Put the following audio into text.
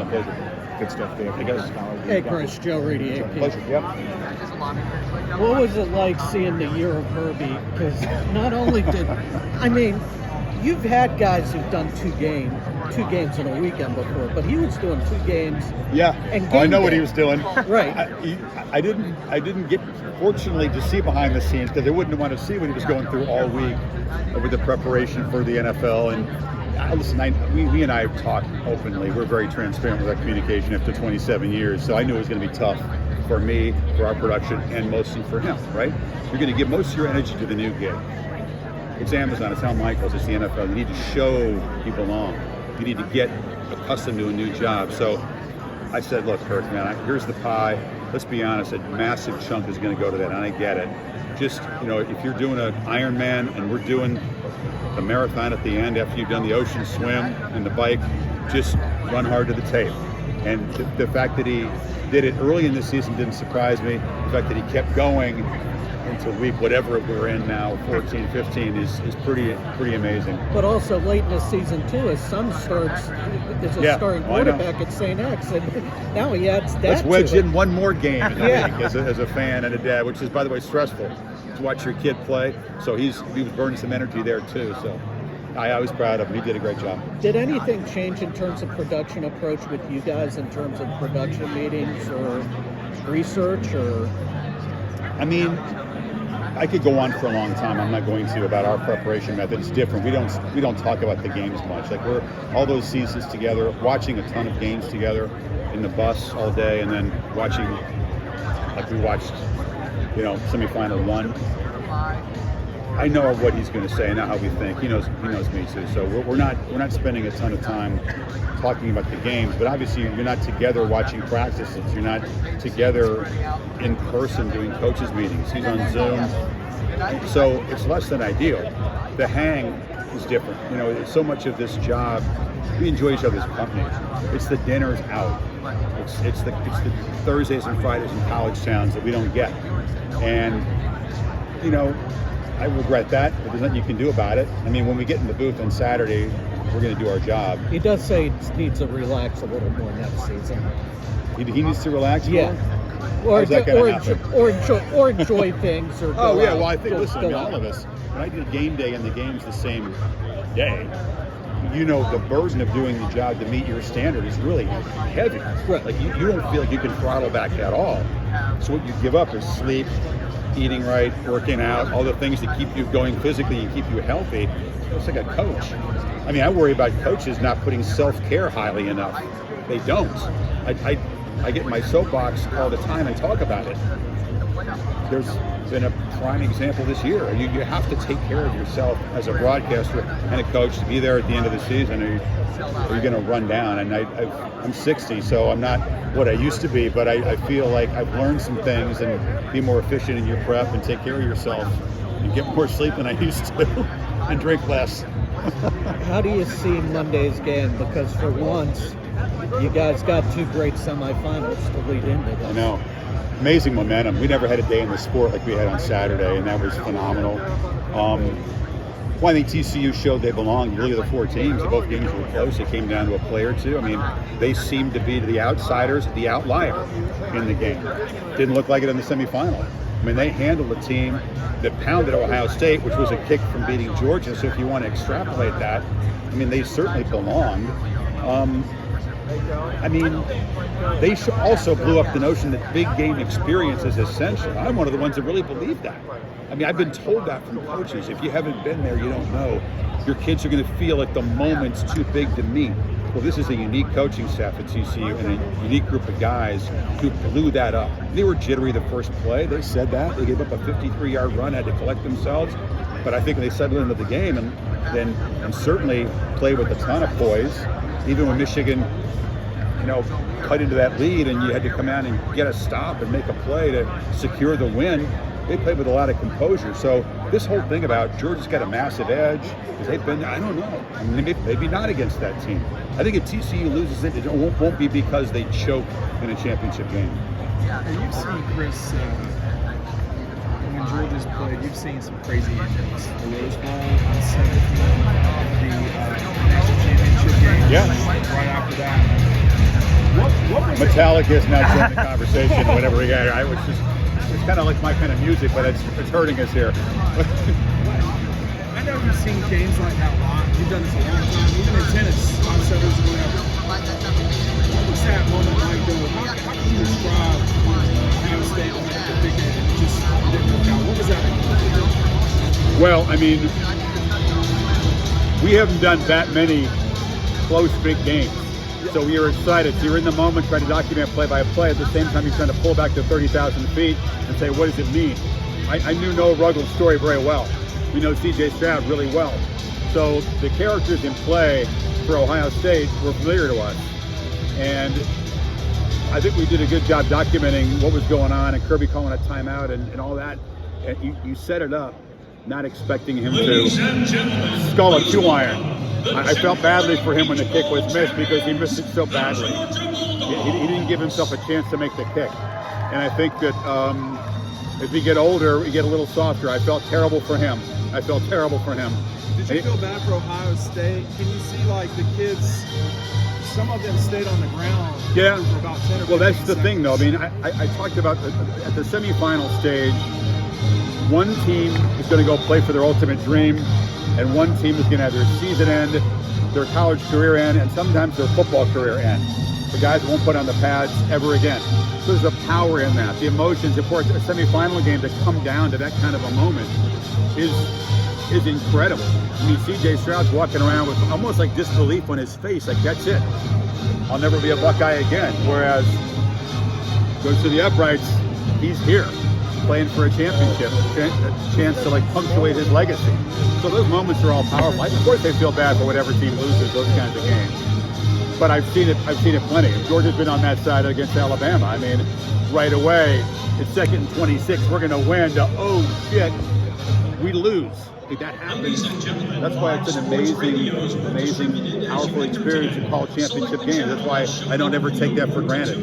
pleasure. Good stuff there. Hey, guys. Hey, Chris, Joe Reedy, AP. Pleasure. Yep. What was it like seeing the year of Herbie? Because not only you've had guys who've done two games in a weekend before, but he was doing 2 games. Yeah. And I know what he was doing. Right. I didn't get, fortunately, to see behind the scenes because I wouldn't want to see what he was going through all week with the preparation for the NFL. And listen, we and I talk openly. We're very transparent with our communication after 27 years. So I knew it was going to be tough for me, for our production, and mostly for him, right? You're going to give most of your energy to the new gig. It's Amazon, it's Al Michaels, it's the NFL. You need to show you belong. You need to get accustomed to a new job. So I said, look, Kirk, man, here's the pie. Let's be honest, a massive chunk is going to go to that, and I get it. Just, if you're doing an Ironman and we're doing the marathon at the end after you've done the ocean swim and the bike, just run hard to the tape. And the fact that he did it early in the season didn't surprise me. The fact that he kept going into week whatever we're in now, 14, 15, is pretty amazing. But also late in the season too, his son starts as a starting quarterback at St. X, and now he adds that. Let's wedge in one more game, I yeah. think, as a fan and a dad, which is, by the way, stressful to watch your kid play. So he was burning some energy there too. So I was proud of him. He did a great job. Did anything change in terms of production approach with you guys in terms of production meetings or research or? I mean, I could go on for a long time. I'm not going to about our preparation method. It's different. We don't talk about the games much. Like we're all those seasons together, watching a ton of games together in the bus all day, and then watching, like we watched, semifinal 1. I know what he's going to say. I know how we think. He knows me too. So we're not spending a ton of time talking about the games. But obviously, you're not together watching practices. You're not together in person doing coaches meetings. He's on Zoom, so it's less than ideal. The hang is different. So much of this job, we enjoy each other's company. It's the dinners out. It's the Thursdays and Fridays in college towns that we don't get. And I regret that, but there's nothing you can do about it. I mean, when we get in the booth on Saturday, we're going to do our job. He does say he needs to relax a little more next season. He needs to relax? Yeah. Or enjoy things. Or oh, yeah, well, I think, all of us, when I did game day and the game's the same day, the burden of doing the job to meet your standard is really heavy. Right. Like, you don't feel like you can throttle back at all. So what you give up is sleep, eating right, working out, all the things that keep you going physically and keep you healthy. It's like a coach. I mean, I worry about coaches not putting self-care highly enough. They don't. I get in my soapbox all the time and talk about it. There's been a prime example this year. You have to take care of yourself as a broadcaster and a coach to be there at the end of the season, or you're going to run down. And I'm 60, so I'm not what I used to be, but I feel like I've learned some things and be more efficient in your prep and take care of yourself and get more sleep than I used to and drink less. How do you see Monday's game? Because for once, you guys got 2 great semifinals to lead into this. I know. Amazing momentum. We never had a day in the sport like we had on Saturday, and that was phenomenal. Well, I think TCU showed they belong. Really, the 4 teams, both games were close. It came down to a play or two. I mean, they seemed to be the outsiders, the outlier in the game. Didn't look like it in the semifinal. I mean, they handled a team that pounded Ohio State, which was a kick from beating Georgia. So if you want to extrapolate that, I mean, they certainly belonged. I mean, they also blew up the notion that big game experience is essential. I'm one of the ones that really believe that. I mean, I've been told that from coaches. If you haven't been there, you don't know. Your kids are going to feel like the moment's too big to meet. Well, this is a unique coaching staff at TCU and a unique group of guys who blew that up. They were jittery the first play. They said that. They gave up a 53-yard run, had to collect themselves. But I think they settled into the game and certainly played with a ton of poise. Even when Michigan cut into that lead and you had to come out and get a stop and make a play to secure the win, they played with a lot of composure. So this whole thing about Georgia's got a massive edge, they've been, I don't know, I mean, maybe not against that team. I think if TCU loses it, it won't be because they choke in a championship game. You've seen, Chris, when Georgia's played, you've seen some crazy endings. The Rose Bowl, the national championship game, right after that. Metallica is not joining the conversation or whatever we got. It's kind of like my kind of music, but it's hurting us here. I know you've seen games like that a lot. You've done this a long time, even in tennis, on sevens, whatever. What was that moment like, though? How can you describe Ohio State on that particular and it just didn't work out? What was that like? Well, I mean, we haven't done that many close big games. So we were excited. So you're in the moment trying to document play by play. At the same time, you're trying to pull back to 30,000 feet and say, what does it mean? I knew Noah Ruggles' story very well. We know C.J. Stroud really well. So the characters in play for Ohio State were familiar to us. And I think we did a good job documenting what was going on and Kirby calling a timeout and all that. And you set it up, not expecting him to skull a 2-iron. I felt badly for him when the kick was missed because he missed it so badly. He didn't give himself a chance to make the kick. And I think that as we get older, we get a little softer. I felt terrible for him. Did you feel bad for Ohio State? Can you see, like, the kids, some of them stayed on the ground for about 10 or 15 Well, that's the seconds. thing, though. I mean, I talked about at the semifinal stage, one team is going to go play for their ultimate dream, and one team is going to have their season end, their college career end, and sometimes their football career end. The guys won't put on the pads ever again. So there's a power in that. The emotions, for a semifinal game to come down to that kind of a moment is incredible. I mean, C.J. Stroud's walking around with almost like disbelief on his face, like that's it. I'll never be a Buckeye again. Whereas goes to the uprights, he's here, playing for a championship, a chance to like punctuate his legacy. So those moments are all powerful. Of course, they feel bad for whatever team loses those kinds of games. But I've seen it plenty. Georgia's been on that side against Alabama. I mean, right away, it's 2nd and 26. We're going to win. Oh shit, we lose. Like, that happens. That's why it's an amazing, powerful experience to call championship games. That's why I don't ever take that for granted.